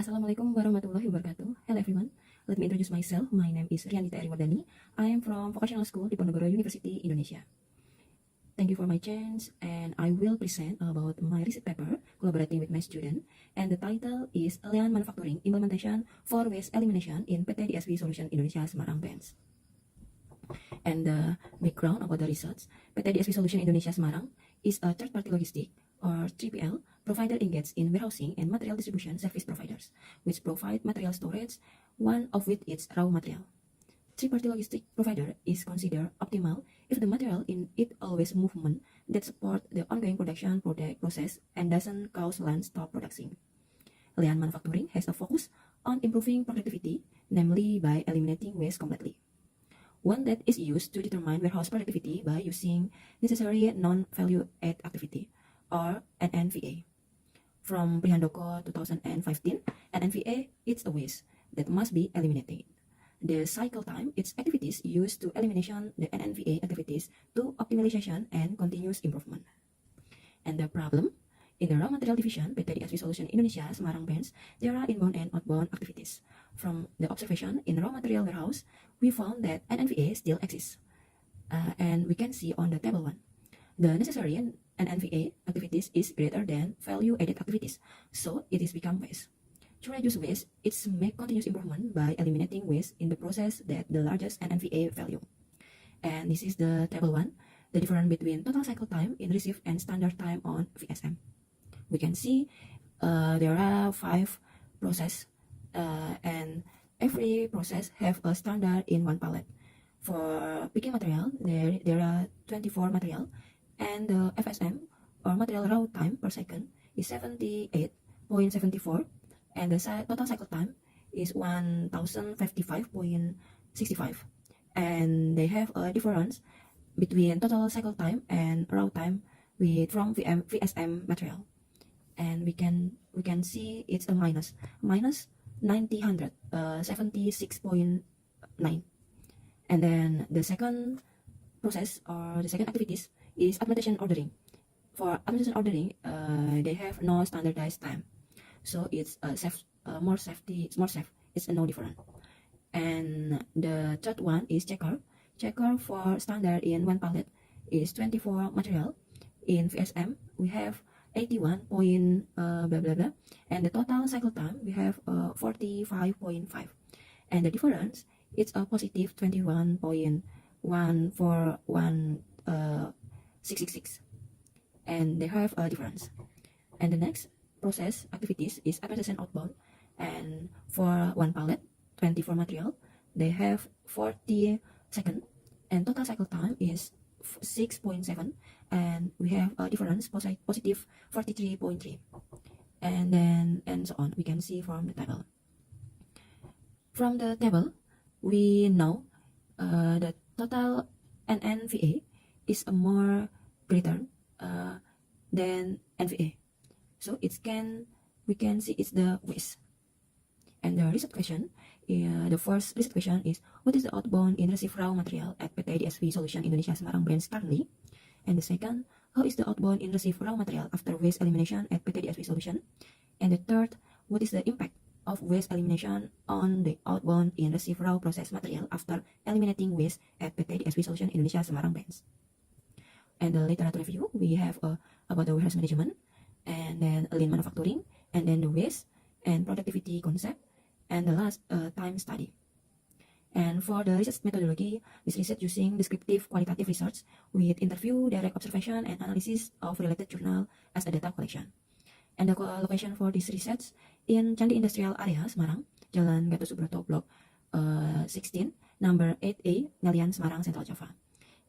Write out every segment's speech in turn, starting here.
Assalamualaikum warahmatullahi wabarakatuh. Hello everyone. Let me introduce myself. My name is Rianita Eriwardani. I am from Vocational School Diponegoro University, Indonesia. Thank you for my chance, and I will present about my research paper collaborating with my student, and the title is Lean Manufacturing Implementation for Waste Elimination in PT DSV Solution Indonesia Semarang Branch. And the background about the research, PT DSV Solution Indonesia Semarang is a third-party logistic or 3PL provider engaged in warehousing and material distribution service providers, which provide material storage, one of which is raw material. Third-party logistic provider is considered optimal if the material in it always movement that support the ongoing production product process and doesn't cause land stop production. Lean manufacturing has a focus on improving productivity, namely by eliminating waste completely. One that is used to determine warehouse productivity by using necessary non-value add activity, or NNVA. From Prihandoko 2015, NNVA is a waste that must be eliminated. The cycle time its activities used to elimination the NNVA activities to optimization and continuous improvement. And the problem? In the raw material division, PT DSV Solution Indonesia Semarang Branch, there are inbound and outbound activities. From the observation in raw material warehouse, we found that NNVA still exists. And we can see on the table 1. The necessary NNVA activities is greater than value-added activities, so it is become waste. To reduce waste, it's make continuous improvement by eliminating waste in the process that the largest NNVA value. And this is the table 1, the difference between total cycle time in receive and standard time on VSM. We can see there are 5 process and every process have a standard in one pallet. For picking material, there are 24 material, and the FSM or material raw time per second is 78.74, and the total cycle time is 1055.65, and they have a difference between total cycle time and raw time with from VSM material. And we can see it's a minus 90 76.9. And then the second process or the second activities is administration ordering. For administration ordering, they have no standardized time, so it's more safe. It's no different. And the third one is checker. Checker for standard in one pallet is 24 material. In VSM, we have 81 point blah blah blah, and the total cycle time we have 45.5, and the difference it's a positive 21.14166, and they have a difference. And the next process activities is administration outbound, and for one pallet 24 material they have 40 seconds, and total cycle time is 6.7, and we have a difference positive 43.3, and then and so on. We can see from the table. From the table, we know the total NNVA is a more greater than NVA, so we can see it's the waste. And the research question, the first research question is, what is the outbound in receive raw material at PT DSV Solution Indonesia Semarang Branch currently? And the second, how is the outbound in receive raw material after waste elimination at PT DSV Solution? And the third, what is the impact of waste elimination on the outbound in receive raw process material after eliminating waste at PT DSV Solution Indonesia Semarang Branch? And the literature review, we have about the warehouse management, and then lean manufacturing, and then the waste and productivity concept, and the last time study. And for the research methodology, this research using descriptive qualitative research with interview, direct observation, and analysis of related journal as a data collection. And the location for this research in Candi Industrial Area, Semarang, Jalan Gatot Subroto, Block 16, number 8A, Ngalian, Semarang, Central Java.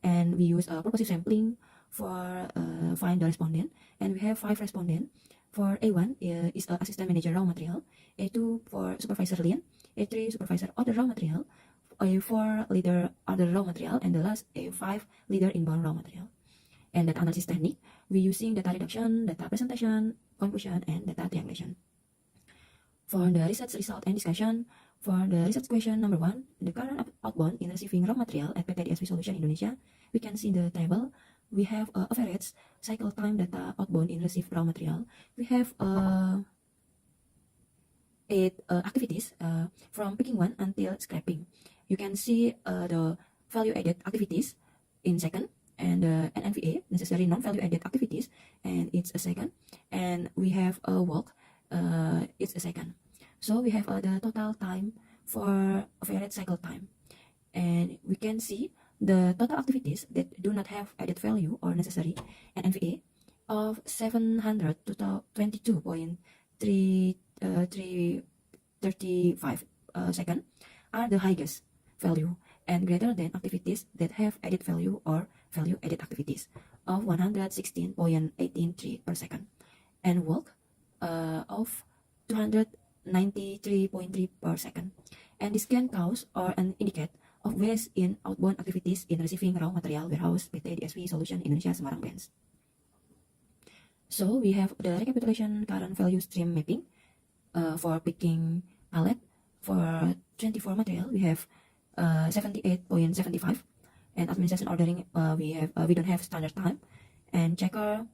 And we use purposive sampling for find the respondent, and we have 5 respondents. For A1 is assistant manager raw material, A2 for supervisor lean, A3 supervisor other raw material, A4 leader other raw material, and the last A5 leader inbound raw material. And data analysis technique, we using data reduction, data presentation, conclusion, and data triangulation. For the research result and discussion, for the research question number 1, the current outbound in receiving raw material at PT DSV Solution Indonesia, we can see the table. We have average cycle time data outbound in received raw material. We have activities from picking one until scrapping. You can see the value added activities in second, and the NNVA, necessary non-value added activities, and it's a second. And we have a walk, it's a second. So we have the total time for average cycle time, and we can see the total activities that do not have added value or necessary NNVA of 722.335 second are the highest value, and greater than activities that have added value or value added activities of 116.183 per second, and walk of 293.3 per second. And this can cause or indicate of waste in outbound activities in receiving raw material warehouse PT DSV Solution Indonesia Semarang branch. So we have the recapitulation current value stream mapping for picking pallet. For 24 material, we have 78.75, and administration ordering we don't have standard time, and checker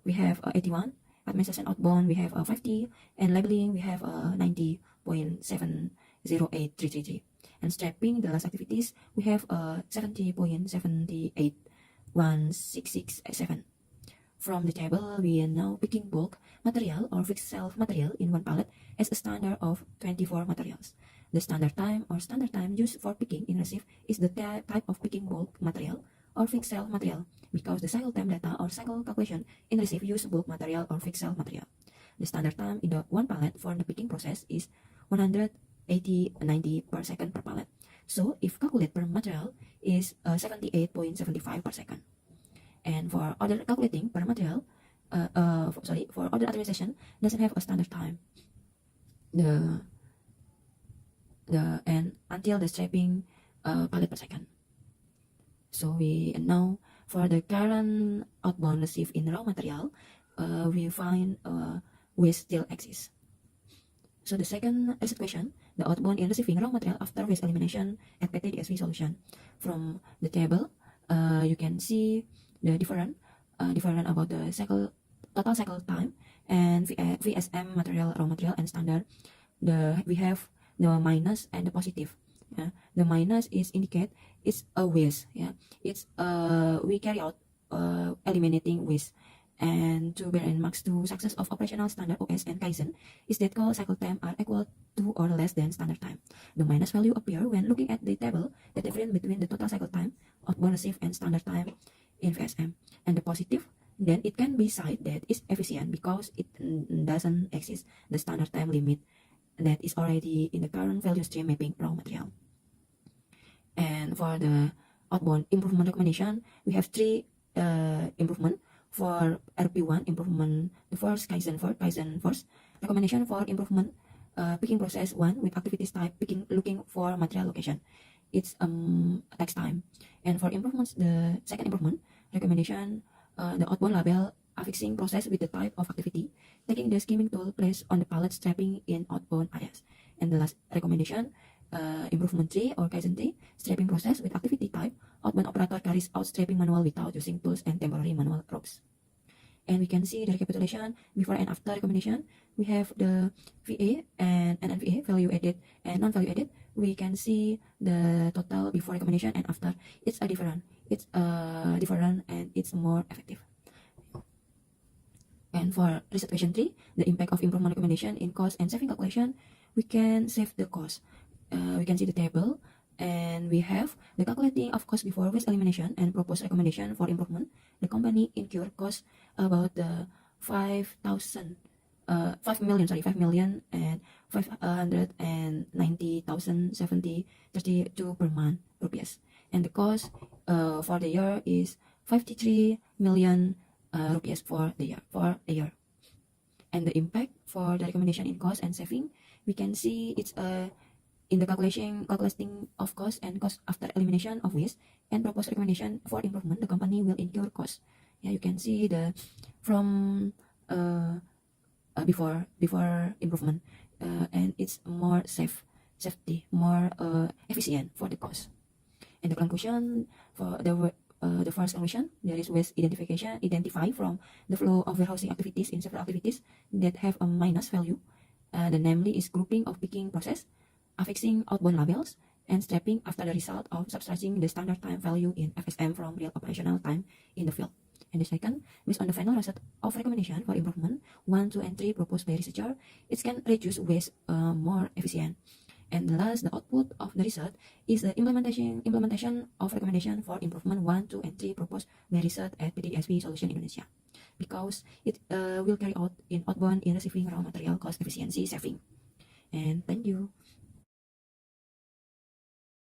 we have 81, administration outbound we have 50, and labeling we have 90.708333, and strapping the last activities we have 70.7816687. From the table, we are now picking bulk material or fixed shelf material in one pallet as a standard of 24 materials. The standard time used for picking in receive is the type of picking bulk material or fixed shelf material, because the cycle time data or cycle calculation in receive use bulk material or fixed shelf material. The standard time in the one pallet for the picking process is 180-90 per second per pallet. So if calculate per material is 78.75 per second. And for order calculating per material, for order administration doesn't have a standard time. And until the strapping pallet per second. So we know for the current outbound received in raw material, we find waste still exists. So the second reset question, the outbound in receiving raw material after waste elimination at PT DSV Solution. From the table, you can see the different about the total cycle time and VSM material, raw material, and standard. We have the minus and the positive. Yeah. The minus is indicate it's a waste. Yeah, it's we carry out eliminating waste. And to bear in mind to success of operational standard OS and Kaizen is that call cycle time are equal to or less than standard time. The minus value appear when looking at the table, the difference between the total cycle time, outbound receive, and standard time in VSM. And the positive, then it can be cited that is efficient because it doesn't exist the standard time limit that is already in the current value stream mapping raw material. And for the outbound improvement recommendation, we have three improvement. For RP1 improvement, the first Kaizen first recommendation for improvement picking process 1 with activities type picking looking for material location. It's takes time. And for improvements, the second improvement recommendation, the outbound label affixing process with the type of activity, taking the skimming tool placed on the pallet strapping in outbound areas. And the last recommendation, improvement 3 or Kaizen 3, strapping process with activity type, outbound operator carries out strapping manual without using tools and temporary manual ropes. And we can see the recapitulation before and after recommendation. We have the VA and NNVA, value added and non-value added. We can see the total before recommendation and after. It's different and it's more effective. And for reset question 3, the impact of improvement recommendation in cost and saving calculation, we can save the cost. We can see the table, and we have the calculating of cost before waste elimination and proposed recommendation for improvement. The company incur cost about the 5 million and 590,032 per month rupees, and the cost for the year is 53 million rupees for the year. And the impact for the recommendation in cost and saving, we can see it's in the calculating of cost and cost after elimination of waste and proposed recommendation for improvement, the company will incur cost. Yeah, you can see the from before improvement, and it's more safety, more efficient for the cost. And the conclusion for the first conclusion, there is waste identify from the flow of warehousing activities in several activities that have a minus value The namely is grouping of picking process, affixing outbound labels, and strapping after the result of subtracting the standard time value in FSM from real operational time in the field. And the second, based on the final result of recommendation for improvement 1, 2, and 3 proposed by researcher, it can reduce waste more efficient. And the last, the output of the result is the implementation of recommendation for improvement 1, 2, and 3 proposed by research at PTDSP Solution Indonesia, because it will carry out in outbound in receiving raw material cost efficiency saving. And thank you.